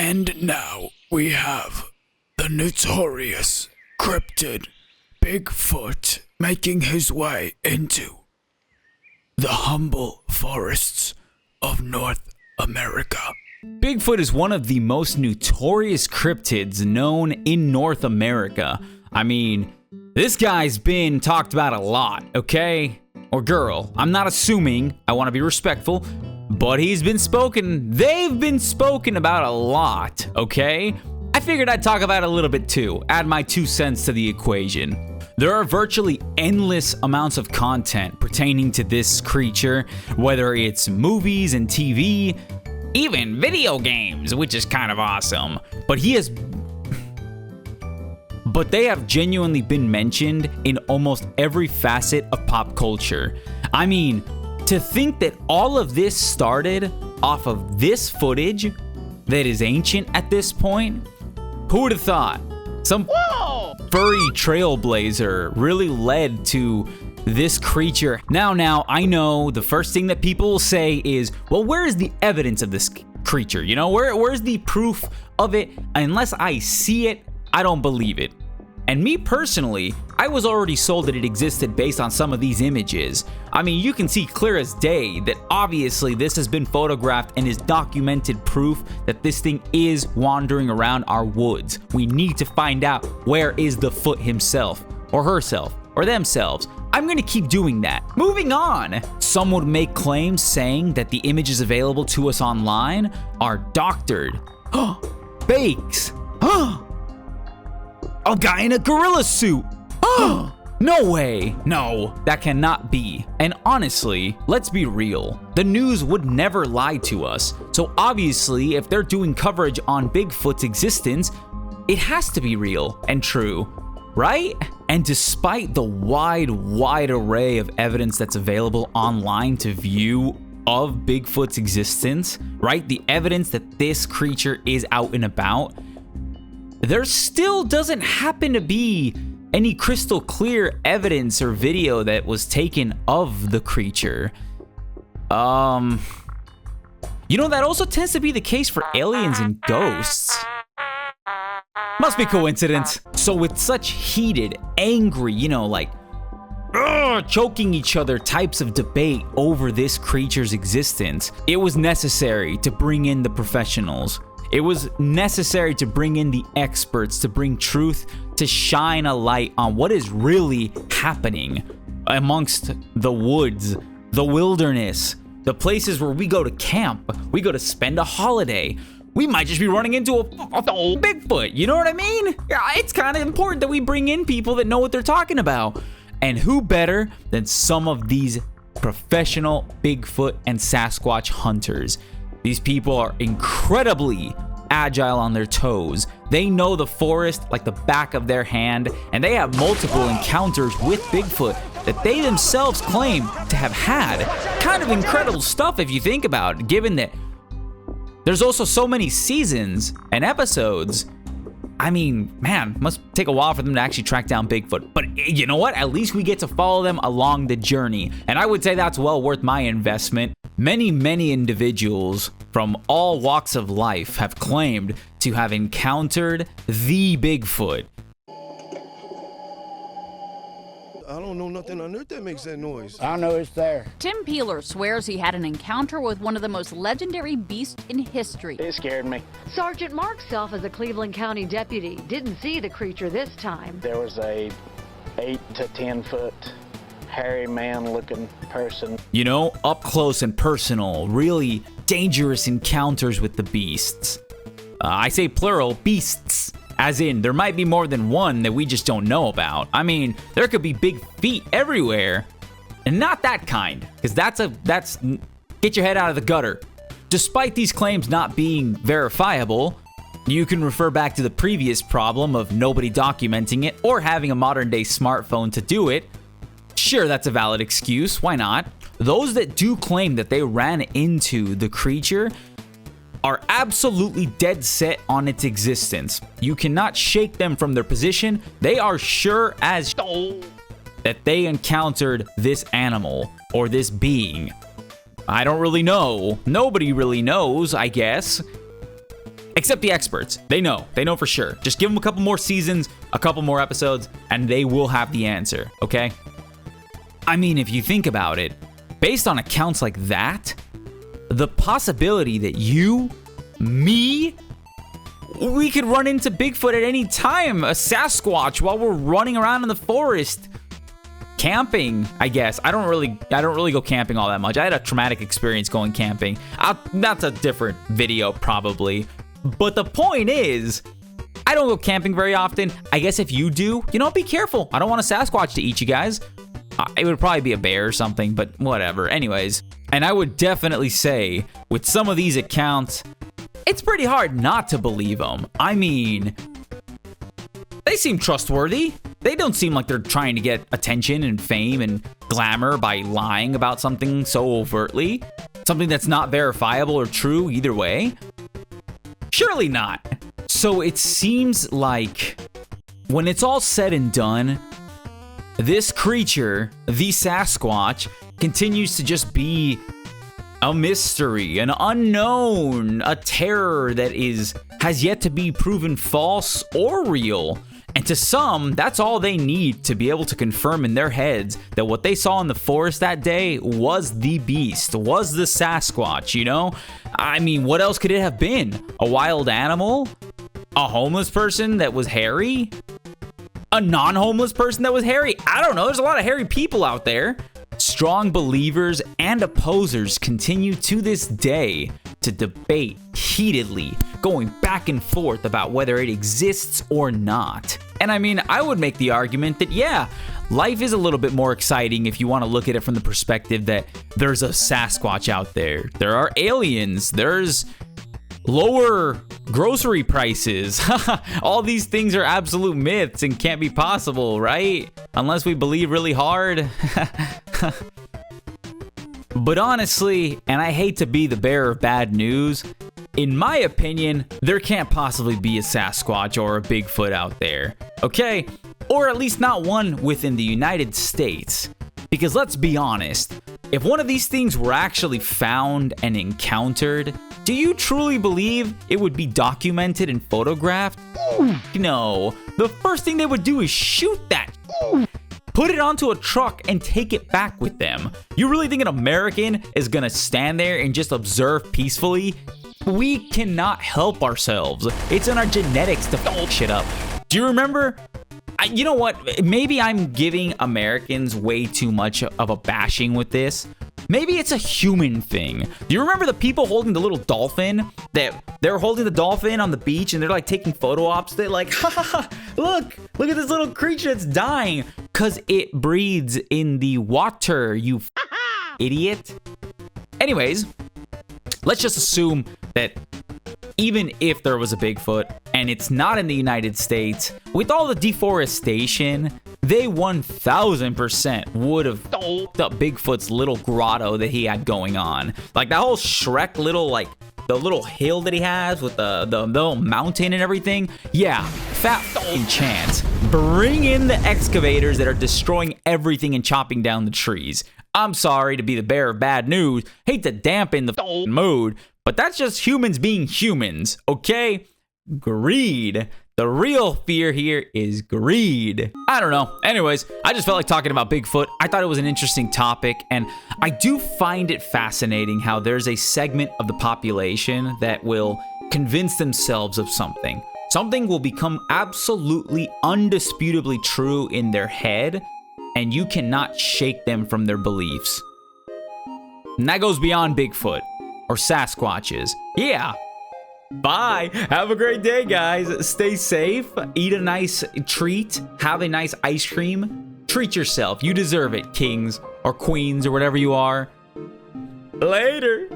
And now we have the notorious cryptid Bigfoot making his way into the humble forests of North America. Bigfoot is one of the most notorious cryptids known in North America. I mean, this guy's been talked about a lot, okay? Or girl. I'm not assuming. I want to be respectful. But they've been spoken about a lot, okay? I figured I'd talk about it a little bit too, add my 2 cents to the equation. There are virtually endless amounts of content pertaining to this creature, whether it's movies and TV, even video games, which is kind of awesome. But they have genuinely been mentioned in almost every facet of pop culture. I mean, to think that all of this started off of this footage that is ancient at this point, who would have thought? Some furry trailblazer really led to this creature. Now, I know the first thing that people will say is, well, where is the evidence of this creature? You know, where's the proof of it? Unless I see it, I don't believe it. And me personally, I was already sold that it existed based on some of these images. I mean, you can see clear as day that obviously this has been photographed and is documented proof that this thing is wandering around our woods. We need to find out where is the foot himself, or herself, or themselves. I'm gonna keep doing that. Moving on. Some would make claims saying that the images available to us online are doctored. Fakes. A guy in a gorilla suit. No way. No, that cannot be. And honestly, let's be real. The news would never lie to us. So obviously, if they're doing coverage on Bigfoot's existence, it has to be real and true, right? And despite the wide array of evidence that's available online to view of Bigfoot's existence, right? The evidence that this creature is out and about, there still doesn't happen to be any crystal clear evidence or video that was taken of the creature. You know, that also tends to be the case for aliens and ghosts. Must be coincidence. So with such heated, angry, you know, like choking each other types of debate over this creature's existence, it was necessary to bring in the professionals. It was necessary to bring in the experts, to bring truth, to shine a light on what is really happening amongst the woods, the wilderness, the places where we go to camp, we go to spend a holiday. We might just be running into a Bigfoot, you know what I mean? It's kind of important that we bring in people that know what they're talking about. And who better than some of these professional Bigfoot and Sasquatch hunters? These people are incredibly agile on their toes. They know the forest like the back of their hand, and they have multiple encounters with Bigfoot that they themselves claim to have had. Kind of incredible stuff if you think about it, given that there's also so many seasons and episodes. I mean, man, must take a while for them to actually track down Bigfoot. But you know what? At least we get to follow them along the journey. And I would say that's well worth my investment. Many individuals from all walks of life have claimed to have encountered the Bigfoot. I don't know nothing on earth that makes that noise. I know it's there. Tim Peeler swears he had an encounter with one of the most legendary beasts in history. It scared me. Sergeant Mark Self, as a Cleveland County deputy, didn't see the creature this time. There was a 8 to 10 foot hairy man looking person. You know, up close and personal, really dangerous encounters with the beasts. I say plural, beasts. As in, there might be more than one that we just don't know about. I mean, there could be big feet everywhere. And not that kind, because that's get your head out of the gutter. Despite these claims not being verifiable, you can refer back to the previous problem of nobody documenting it or having a modern day smartphone to do it. Sure, that's a valid excuse, why not? Those that do claim that they ran into the creature are absolutely dead set on its existence. You cannot shake them from their position. They are sure as that they encountered this animal or this being. I don't really know. Nobody really knows, I guess. Except the experts. They know for sure. Just give them a couple more seasons, a couple more episodes, and they will have the answer, okay? I mean, if you think about it, based on accounts like that, the possibility that you, me, we could run into Bigfoot at any time, a Sasquatch, while we're running around in the forest. Camping, I guess. I don't really go camping all that much. I had a traumatic experience going camping. That's a different video, probably. But the point is, I don't go camping very often. I guess if you do, be careful. I don't want a Sasquatch to eat you guys. It would probably be a bear or something, but whatever. Anyways, and I would definitely say, with some of these accounts, it's pretty hard not to believe them. I mean, they seem trustworthy. They don't seem like they're trying to get attention and fame and glamour by lying about something so overtly. Something that's not verifiable or true either way. Surely not. So it seems like when it's all said and done, this creature, the Sasquatch, continues to just be a mystery, an unknown, a terror that has yet to be proven false or real. And to some, that's all they need to be able to confirm in their heads that what they saw in the forest that day was the beast, was the Sasquatch, I mean, what else could it have been? A wild animal? A homeless person that was hairy? A non-homeless person that was hairy? I don't know. There's a lot of hairy people out there. Strong believers and opposers continue to this day to debate heatedly, going back and forth about whether it exists or not. And I mean, I would make the argument that, yeah, life is a little bit more exciting if you want to look at it from the perspective that there's a Sasquatch out there. There are aliens. There's lower grocery prices. All these things are absolute myths and can't be possible, right? Unless we believe really hard. But honestly, and I hate to be the bearer of bad news, in my opinion, there can't possibly be a Sasquatch or a Bigfoot out there, okay? Or at least not one within the United States. Because let's be honest, if one of these things were actually found and encountered, do you truly believe it would be documented and photographed? No. The first thing they would do is shoot that, put it onto a truck, and take it back with them. You really think an American is gonna stand there and just observe peacefully? We cannot help ourselves. It's in our genetics to f shit up. Do you remember? You know what? Maybe I'm giving Americans way too much of a bashing with this. Maybe it's a human thing. Do you remember the people holding the little dolphin? They're holding the dolphin on the beach and they're like taking photo ops. They're like, ha ha ha, look at this little creature that's dying. Cause it breathes in the water, you idiot. Anyways, let's just assume that even if there was a Bigfoot and it's not in the United States, with all the deforestation, they 1000% would have dolled up Bigfoot's little grotto that he had going on. Like that whole Shrek little, like the little hill that he has with the little mountain and everything. Yeah, fat f***ing chance. Bring in the excavators that are destroying everything and chopping down the trees. I'm sorry to be the bearer of bad news. Hate to dampen the mood, but that's just humans being humans, okay? Greed. The real fear here is greed. I don't know. Anyways, I just felt like talking about Bigfoot. I thought it was an interesting topic, and I do find it fascinating how there's a segment of the population that will convince themselves of something. Something will become absolutely, undisputably true in their head, and you cannot shake them from their beliefs. And that goes beyond Bigfoot or Sasquatches. Yeah. Bye. Have a great day, guys. Stay safe. Eat a nice treat. Have a nice ice cream. Treat yourself. You deserve it, kings or queens or whatever you are. Later.